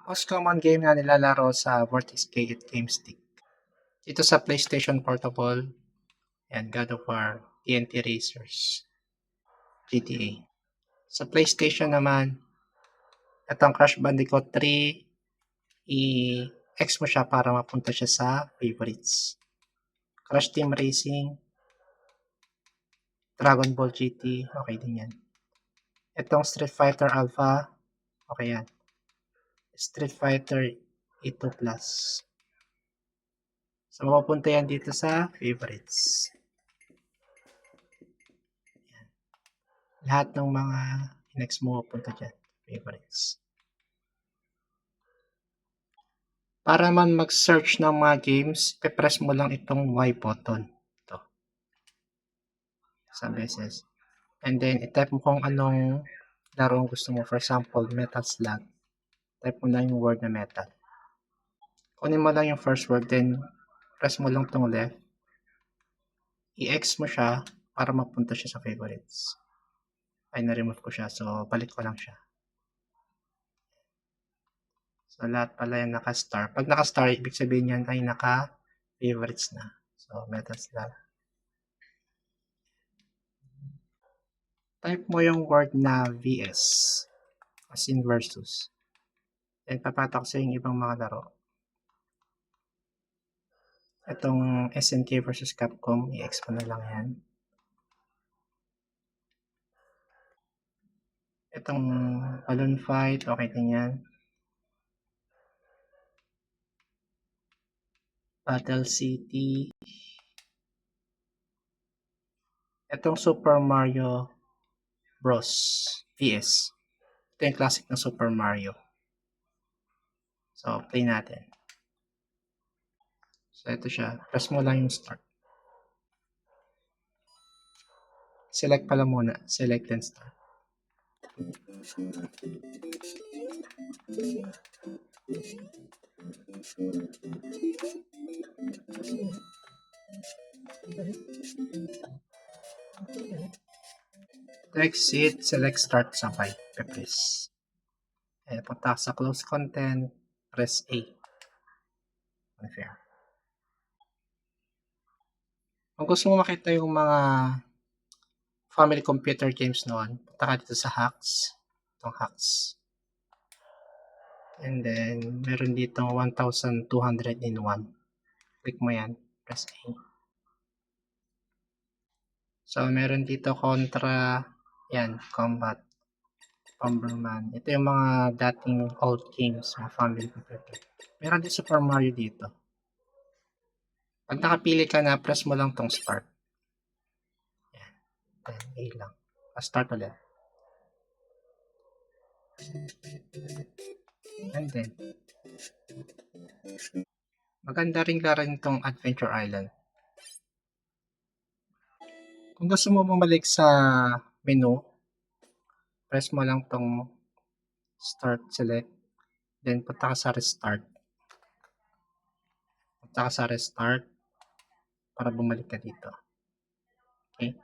Most common game na nilalaro sa Vortex K at GameStick. Dito sa PlayStation Portable, yan, God of War, TNT Racers, GTA. Sa PlayStation naman, itong Crash Bandicoot 3, i-X mo siya para mapunta siya sa favorites. Crash Team Racing, Dragon Ball GT, okay din yan. Itong Street Fighter Alpha, okay yan. Street Fighter E2 Plus. So, mapupunta yan dito sa favorites. Yan. Lahat ng mga next mo mapunta dyan. Favorites. Para man mag-search ng mga games, pe-press mo lang itong Y button. Ito. Isang beses. And then, i-type mo kung anong laro ang gusto mo. For example, Metal Slug. Type mo lang yung word na metal. Kunin mo lang yung first word, then press mo lang tong left. I-X mo siya para mapunta siya sa favorites. Ay, na-remove ko siya. So, balik ko lang siya. So, lahat pala yung naka-star. Pag naka-star, ibig sabihin yan ay naka-favorites na. So, Metal Slug. Type mo yung word na VS. As in versus. Then, papatak sa yung ibang mga laro. Itong SNK versus Capcom, i-X mo na lang yan. Itong Balloon Fight, okay din yan. Battle City. Itong Super Mario Bros. PS. Ito yung classic ng Super Mario. So, play natin. So, ito siya. Press mo lang yung start. Select pala muna. Select and start. To exit, select start sabay. Press. Punta sa close content. Press A. Unfair. Kung gusto mo makita yung mga family computer games noon, punta ka dito sa hacks. Itong hacks. And then, meron dito 1,201. Click mo yan. Press A. So, meron dito Contra. Yan, Combat. Bomberman. Ito yung mga dating old games, mga family computer. Meron din Super Mario dito. Pag nakapili ka na, press mo lang tong start. Yan. Then, A lang. Start ulit. And then, maganda rin laro itong Adventure Island. Kung gusto mo bumalik sa menu, press mo lang tong start select. Then, punta ka sa restart. Punta ka sa restart para bumalik ka dito. Okay?